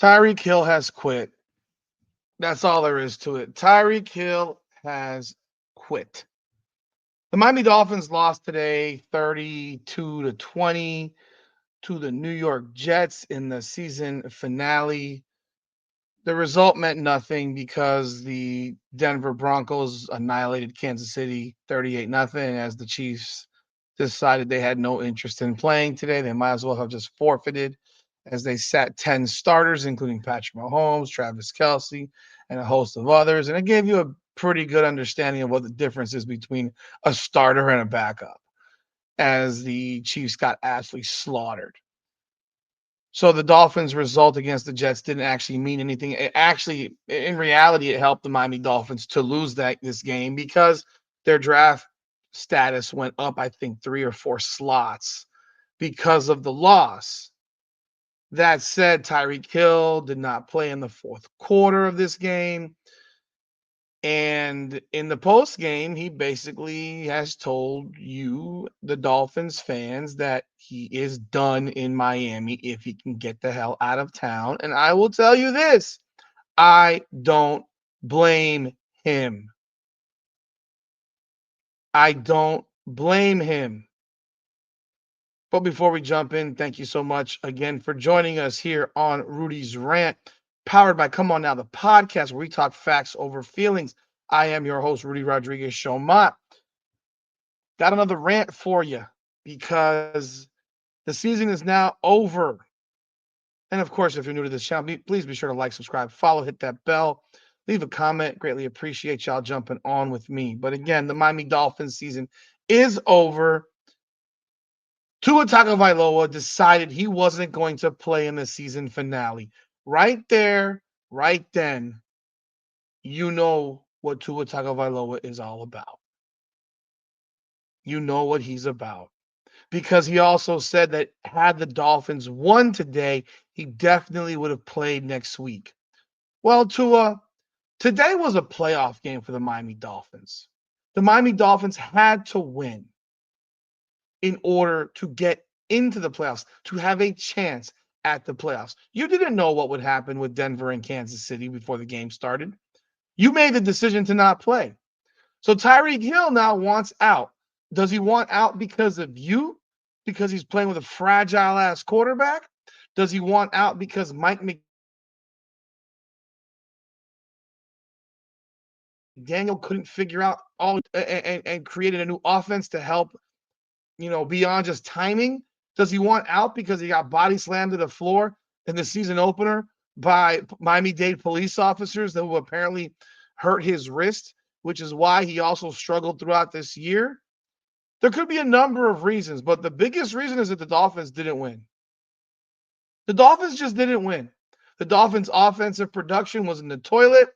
Tyreek Hill has quit. That's all there is to it. Tyreek Hill has quit. The Miami Dolphins lost today 32-20 to the New York Jets in the season finale. The result meant nothing because the Denver Broncos annihilated Kansas City 38-0 as the Chiefs decided they had no interest in playing today. They might as well have just forfeited as they sat 10 starters, including Patrick Mahomes, Travis Kelsey, and a host of others. And it gave you a pretty good understanding of what the difference is between a starter and a backup as the Chiefs got absolutely slaughtered. So the Dolphins' result against the Jets didn't actually mean anything. It actually, in reality, it helped the Miami Dolphins to lose this game because their draft status went up, I think, 3 or 4 slots because of the loss. That said, Tyreek Hill did not play in the fourth quarter of this game. And in the post game, he basically has told you, the Dolphins fans, that he is done in Miami if he can get the hell out of town. And I will tell you this, I don't blame him. I don't blame him. But before we jump in, thank you so much again for joining us here on Rudy's Rant, powered by Come On Now, the podcast where we talk facts over feelings. I am your host, Rudy Rodriguez Showmont. Got another rant for you because the season is now over. And of course, if you're new to this channel, please be sure to like, subscribe, follow, hit that bell, leave a comment. Greatly appreciate y'all jumping on with me. But again, the Miami Dolphins season is over. Tua Tagovailoa decided he wasn't going to play in the season finale. Right there, right then, you know what Tua Tagovailoa is all about. You know what he's about. Because he also said that had the Dolphins won today, he definitely would have played next week. Well, Tua, today was a playoff game for the Miami Dolphins. The Miami Dolphins had to win in order to get into the playoffs, to have a chance at the playoffs. You didn't know what would happen with Denver and Kansas City before the game started. You made the decision to not play. So Tyreek Hill now wants out. Does he want out because of you? Because he's playing with a fragile ass quarterback? Does he want out because Mike McDaniel couldn't figure out all and created a new offense to help, beyond just timing? Does he want out because he got body slammed to the floor in the season opener by Miami-Dade police officers that will apparently hurt his wrist, which is why he also struggled throughout this year? There could be a number of reasons, but the biggest reason is that the Dolphins didn't win. The Dolphins just didn't win. The Dolphins' offensive production was in the toilet.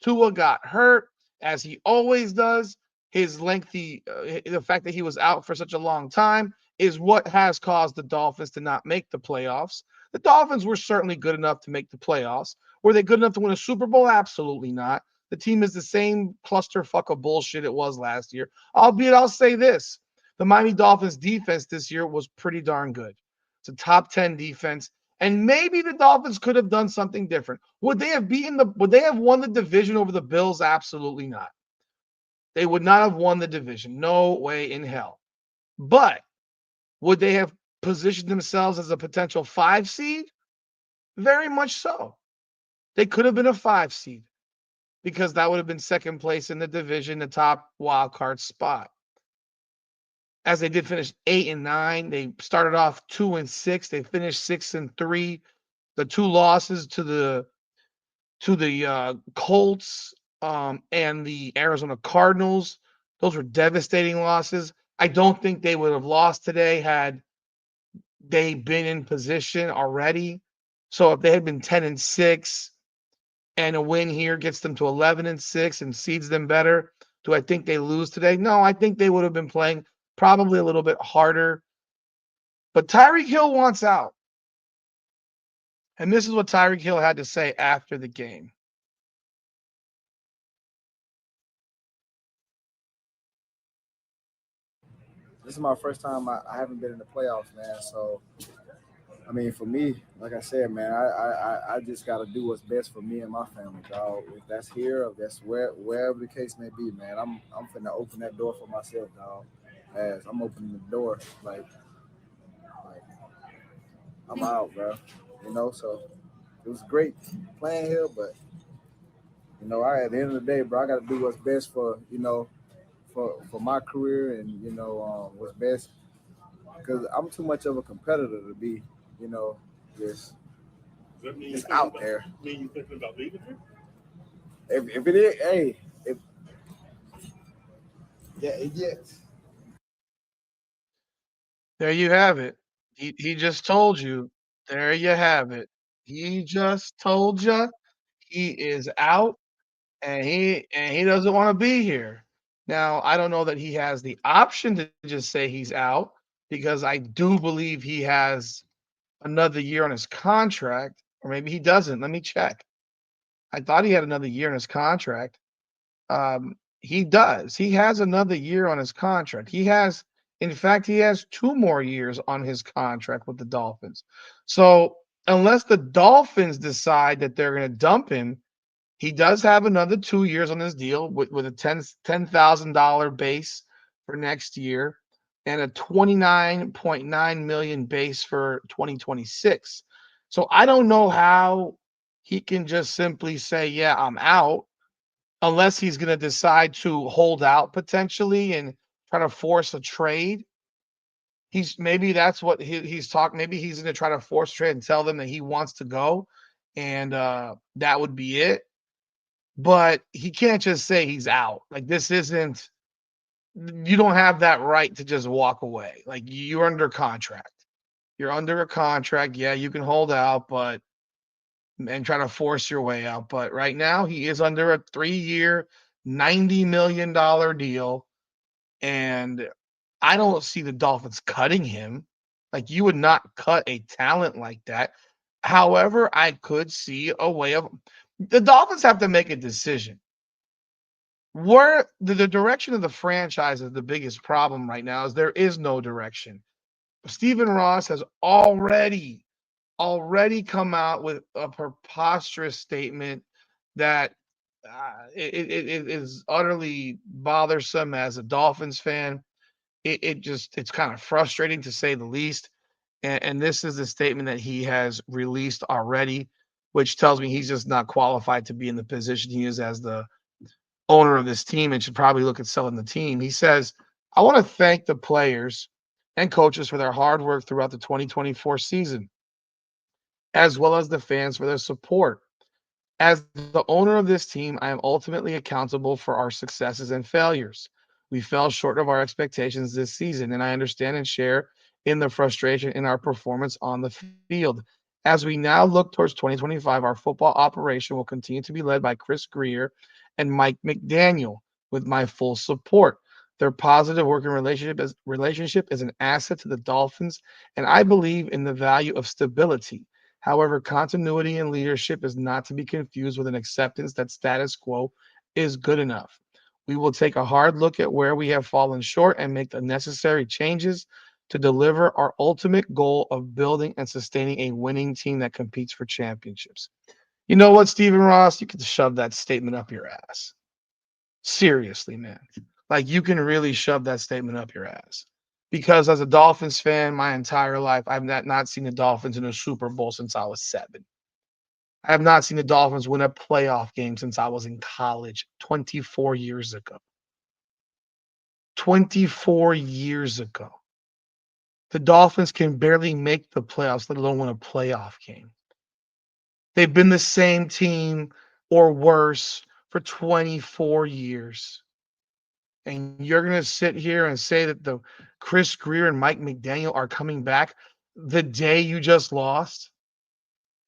Tua got hurt, as he always does. His the fact that he was out for such a long time is what has caused the Dolphins to not make the playoffs. The Dolphins were certainly good enough to make the playoffs. Were they good enough to win a Super Bowl? Absolutely not. The team is the same clusterfuck of bullshit it was last year. Albeit, I'll say this: the Miami Dolphins defense this year was pretty darn good. It's a top 10 defense. And maybe the Dolphins could have done something different. Would they have won the division over the Bills? Absolutely not. They would not have won the division. No way in hell. But would they have positioned themselves as a potential 5 seed? Very much so. They could have been a 5 seed because that would have been second place in the division, the top wild card spot. As they did finish 8-9, they started off 2-6. They finished 6-3. The 2 losses to the Colts and the Arizona Cardinals, those were devastating losses. I don't think they would have lost today had they been in position already. So if they had been 10-6 and a win here gets them to 11-6 and seeds them better, do I think they lose today? No, I think they would have been playing probably a little bit harder. But Tyreek Hill wants out. And this is what Tyreek Hill had to say after the game. This is my first time I haven't been in the playoffs, man. So I mean, for me, like I said, man, I just got to do what's best for me and my family, dog. If that's here, or that's wherever the case may be, man, I'm finna open that door for myself, dog. As I'm opening the door, like I'm out, bro. So it was great playing here, but I at the end of the day, bro, I got to do what's best for for my career and what's best because I'm too much of a competitor to be, you know, just Does that mean you're just thinking out about there. mean you thinking about leaving here? If it is, hey, if yeah, yes, There you have it. He just told you. There you have it. He just told you he is out and he doesn't want to be here. Now, I don't know that he has the option to just say he's out because I do believe he has another year on his contract, or maybe he doesn't. Let me check. I thought he had another year in his contract. He does. He has another year on his contract. In fact, he has 2 more years on his contract with the Dolphins. So, unless the Dolphins decide that they're going to dump him, he does have another 2 years on his deal with a $10,000 base for next year and a 29.9 million base for 2026. So I don't know how he can just simply say, "Yeah, I'm out," unless he's going to decide to hold out potentially and try to force a trade. Maybe that's what he's talking. Maybe he's going to try to force a trade and tell them that he wants to go, and that would be it. But he can't just say he's out. Like this isn't. You don't have that right to just walk away. Like you're under contract. You're under a contract. Yeah, you can hold out, but and try to force your way out. But right now, he is under a 3-year, $90 million deal. And I don't see the Dolphins cutting him. Like, you would not cut a talent like that. However, I could see a way of the Dolphins have to make a decision. Where the direction of the franchise is the biggest problem right now is there is no direction. Stephen Ross has already come out with a preposterous statement that it is utterly bothersome as a Dolphins fan. It's kind of frustrating to say the least. And this is the statement that he has released already, which tells me he's just not qualified to be in the position he is as the owner of this team and should probably look at selling the team. He says, "I want to thank the players and coaches for their hard work throughout the 2024 season, as well as the fans for their support. As the owner of this team, I am ultimately accountable for our successes and failures. We fell short of our expectations this season, and I understand and share in the frustration in our performance on the field. As we now look towards 2025, our football operation will continue to be led by Chris Grier and Mike McDaniel with my full support. Their positive working relationship is an asset to the Dolphins, and I believe in the value of stability. However, continuity in leadership is not to be confused with an acceptance that status quo is good enough. We will take a hard look at where we have fallen short and make the necessary changes to deliver our ultimate goal of building and sustaining a winning team that competes for championships." You know what, Stephen Ross? You can shove that statement up your ass. Seriously, man. Like you can really shove that statement up your ass. Because as a Dolphins fan, my entire life, I've not seen the Dolphins in a Super Bowl since I was 7. I have not seen the Dolphins win a playoff game since I was in college 24 years ago. 24 years ago. The Dolphins can barely make the playoffs, let alone win a playoff game. They've been the same team or worse for 24 years. And you're going to sit here and say that the Chris Grier and Mike McDaniel are coming back the day you just lost?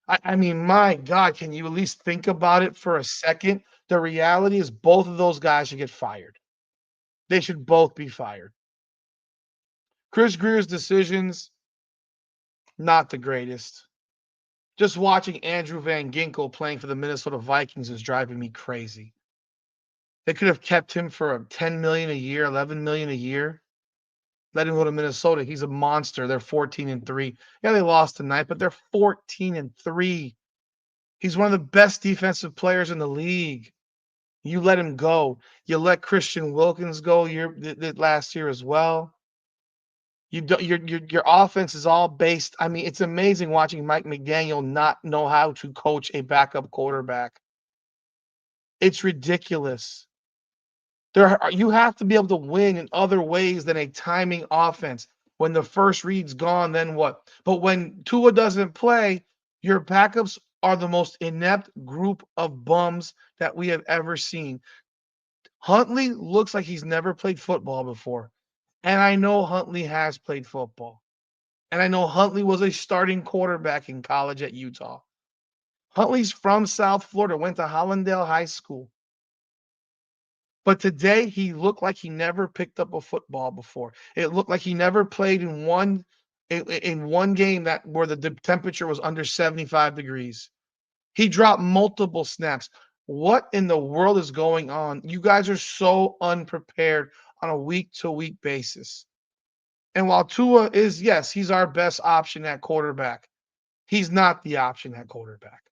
I mean, my God, can you at least think about it for a second? The reality is both of those guys should get fired. They should both be fired. Chris Grier's decisions, not the greatest. Just watching Andrew Van Ginkel playing for the Minnesota Vikings is driving me crazy. They could have kept him for 10 million a year, 11 million a year. Let him go to Minnesota. He's a monster. They're 14-3. Yeah, they lost tonight, but they're 14-3. He's one of the best defensive players in the league. You let him go. You let Christian Wilkins go last year as well. Your offense is all based. I mean, it's amazing watching Mike McDaniel not know how to coach a backup quarterback. It's ridiculous. You have to be able to win in other ways than a timing offense. When the first read's gone, then what? But when Tua doesn't play, your backups are the most inept group of bums that we have ever seen. Huntley looks like he's never played football before. And I know Huntley has played football. And I know Huntley was a starting quarterback in college at Utah. Huntley's from South Florida, went to Hollandale High School. But today he looked like he never picked up a football before. It looked like he never played in one game that where the temperature was under 75 degrees. He dropped multiple snaps. What in the world is going on? You guys are so unprepared on a week-to-week basis. And while Tua is, yes, he's our best option at quarterback, he's not the option at quarterback.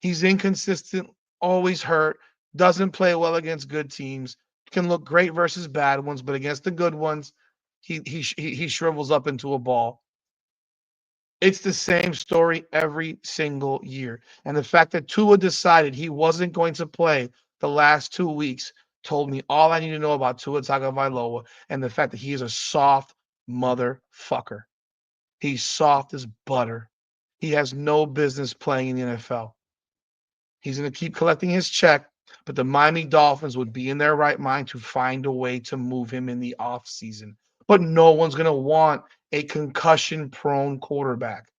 He's inconsistent, always hurt, doesn't play well against good teams, can look great versus bad ones, but against the good ones, he shrivels up into a ball. It's the same story every single year. And the fact that Tua decided he wasn't going to play the last 2 weeks told me all I need to know about Tua Tagovailoa and the fact that he is a soft motherfucker. He's soft as butter. He has no business playing in the NFL. He's going to keep collecting his check, but the Miami Dolphins would be in their right mind to find a way to move him in the offseason. But no one's going to want a concussion-prone quarterback.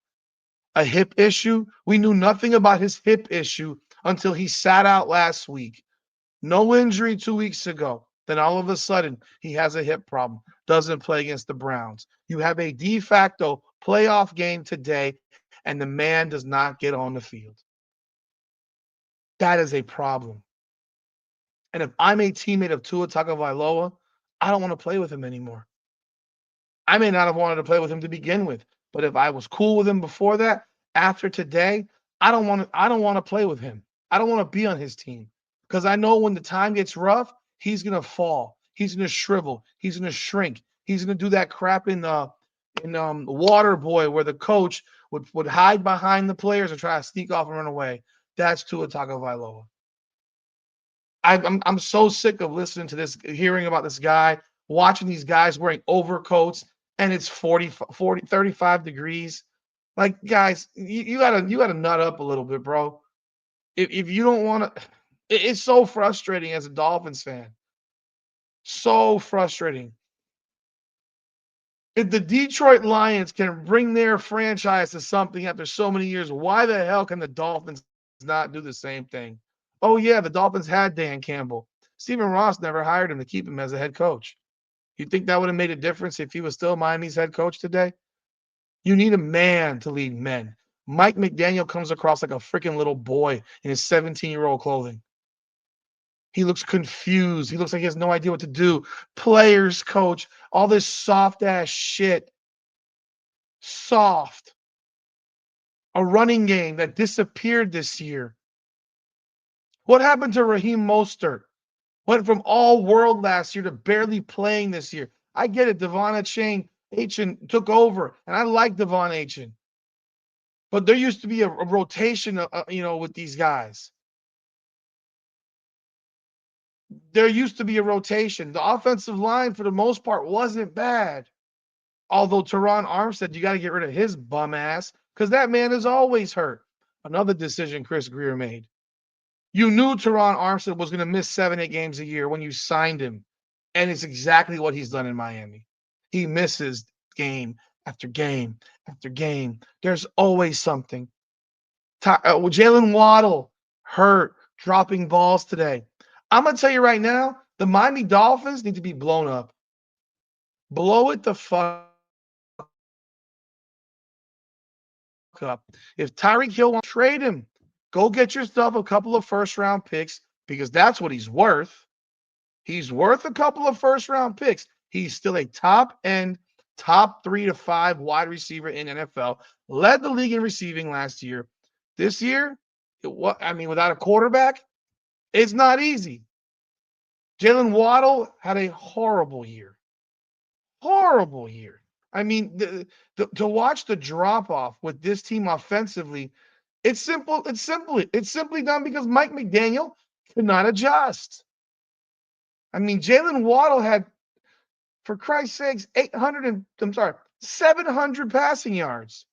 A hip issue? We knew nothing about his hip issue until he sat out last week. No injury 2 weeks ago. Then all of a sudden, he has a hip problem. Doesn't play against the Browns. You have a de facto playoff game today, and the man does not get on the field. That is a problem. And if I'm a teammate of Tua Tagovailoa, I don't want to play with him anymore. I may not have wanted to play with him to begin with, but if I was cool with him before that, after today, I don't want to play with him. I don't want to be on his team because I know when the time gets rough, he's going to fall. He's going to shrivel. He's going to shrink. He's going to do that crap in Waterboy where the coach would hide behind the players or try to sneak off and run away. That's Tua Tagovailoa. I'm so sick of listening to this, hearing about this guy, watching these guys wearing overcoats, and it's 35 degrees. Like, guys, you gotta nut up a little bit, bro. If you don't want to, it's so frustrating as a Dolphins fan. So frustrating. If the Detroit Lions can bring their franchise to something after so many years, why the hell can the Dolphins not do the same thing? Oh, yeah, the Dolphins had Dan Campbell. Stephen Ross never hired him to keep him as a head coach. You think that would have made a difference if he was still Miami's head coach today? You need a man to lead men. Mike McDaniel comes across like a freaking little boy in his 17-year-old clothing. He looks confused. He looks like he has no idea what to do. Players, coach, all this soft-ass shit. Soft. A running game that disappeared this year. What happened to Raheem Mostert? Went from all world last year to barely playing this year. I get it. Devon Achane took over, and I like Devon Achane. But there used to be a rotation, with these guys. There used to be a rotation. The offensive line, for the most part, wasn't bad. Although Teron Armstead, you got to get rid of his bum ass because that man is always hurt. Another decision Chris Grier made. You knew Teron Armstead was going to miss 7-8 games a year when you signed him. And it's exactly what he's done in Miami. He misses game after game after game. There's always something. Jalen Waddle hurt, dropping balls today. I'm going to tell you right now, the Miami Dolphins need to be blown up. Blow it the fuck up. If Tyreek Hill wants to trade him, go get yourself a couple of first-round picks because that's what he's worth. He's worth a couple of first-round picks. He's still a top-end, top 3 to 5 wide receiver in NFL. Led the league in receiving last year. This year, without a quarterback, it's not easy. Jalen Waddle had a horrible year. Horrible year. I mean, to watch the drop-off with this team offensively, it's simple. It's simply done because Mike McDaniel could not adjust. I mean, Jalen Waddle had, for Christ's sakes, 700 passing yards.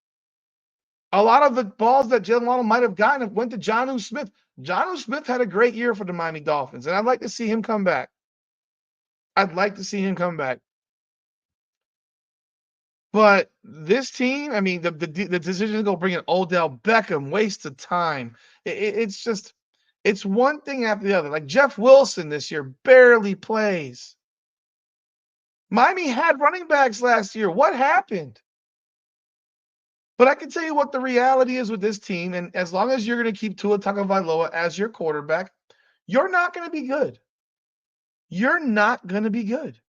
A lot of the balls that Jalen Waddle might have gotten went to Jonnu Smith. Jonnu Smith had a great year for the Miami Dolphins, and I'd like to see him come back. But this team, I mean, the decision to go bring in Odell Beckham, waste of time. It's one thing after the other. Like Jeff Wilson this year barely plays. Miami had running backs last year. What happened? But I can tell you what the reality is with this team, and as long as you're going to keep Tua Tagovailoa as your quarterback, you're not going to be good. You're not going to be good.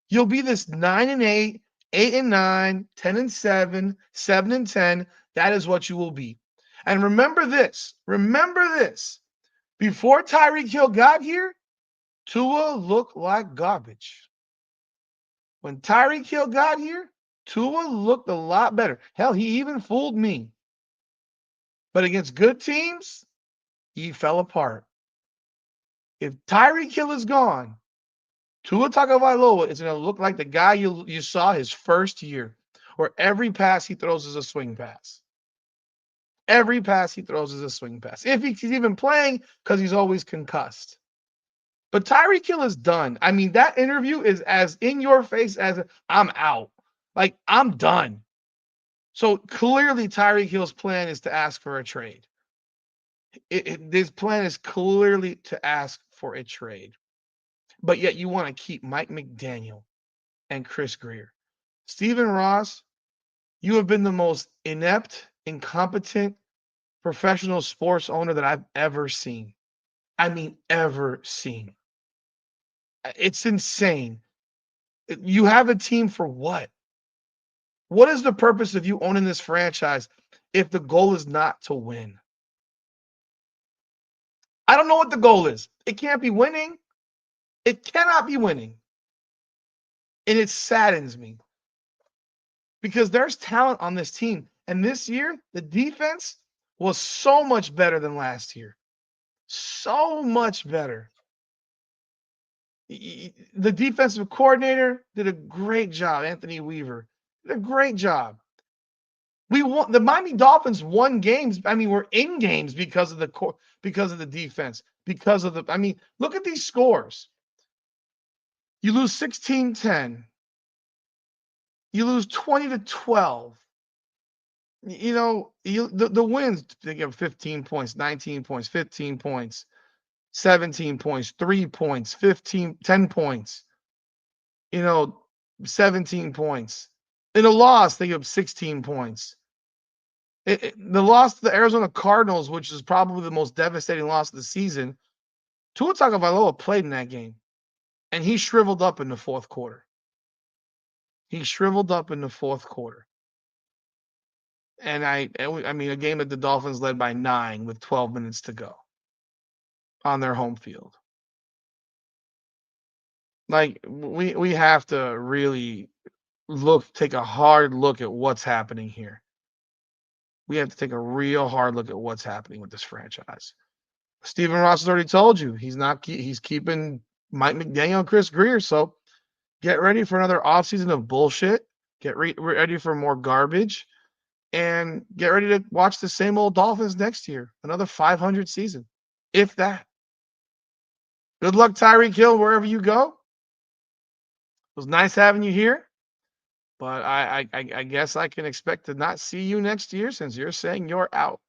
You'll be this 9-8, 8-9, 10-7, 7-10. That is what you will be. And remember this. Before Tyreek Hill got here, Tua looked like garbage. When Tyreek Hill got here, Tua looked a lot better. Hell, he even fooled me. But against good teams, he fell apart. If Tyreek Hill is gone, Tua Tagovailoa is going to look like the guy you saw his first year, where every pass he throws is a swing pass. Every pass he throws is a swing pass. If he's even playing, because he's always concussed. But Tyreek Hill is done. I mean, that interview is as in your face as I'm out. Like, I'm done. So clearly Tyreek Hill's plan is to ask for a trade. This plan is clearly to ask for a trade. But yet you want to keep Mike McDaniel and Chris Grier. Stephen Ross, you have been the most inept, incompetent professional sports owner that I've ever seen. I mean, ever seen. It's insane. You have a team for what? What is the purpose of you owning this franchise if the goal is not to win? I don't know what the goal is. It can't be winning. It cannot be winning. And it saddens me because there's talent on this team. And this year, the defense was so much better than last year. So much better. The defensive coordinator did a great job. Anthony Weaver did a great job. We won. The Miami Dolphins won games. I mean, we're in games because of the defense. Look at these scores. You lose 16-10. You lose 20-12. You know, the wins, they give 15 points, 19 points, 15 points, 17 points, 3 points, 10 points, 17 points. In a loss, they give 16 points. The loss to the Arizona Cardinals, which is probably the most devastating loss of the season, Tua Tagovailoa played in that game, and he shriveled up in the fourth quarter. And a game that the Dolphins led by 9 with 12 minutes to go on their home field. Like, we have to really take a hard look at what's happening here. We have to take a real hard look at what's happening with this franchise. Stephen Ross has already told you he's keeping Mike McDaniel and Chris Grier. So get ready for another offseason of bullshit. Get ready for more garbage. And get ready to watch the same old Dolphins next year. Another 500 season, if that. Good luck, Tyreek Hill, wherever you go. It was nice having you here. But I guess I can expect to not see you next year since you're saying you're out.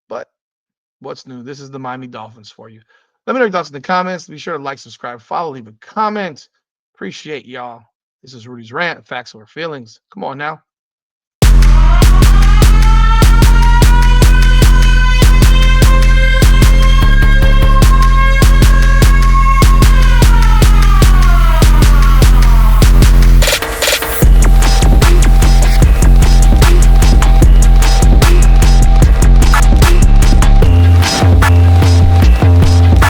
But what's new? This is the Miami Dolphins for you. Let me know your thoughts in the comments. Be sure to like, subscribe, follow, leave a comment. Appreciate y'all. This is Rudy's Rant, Facts Over Feelings. Come on now.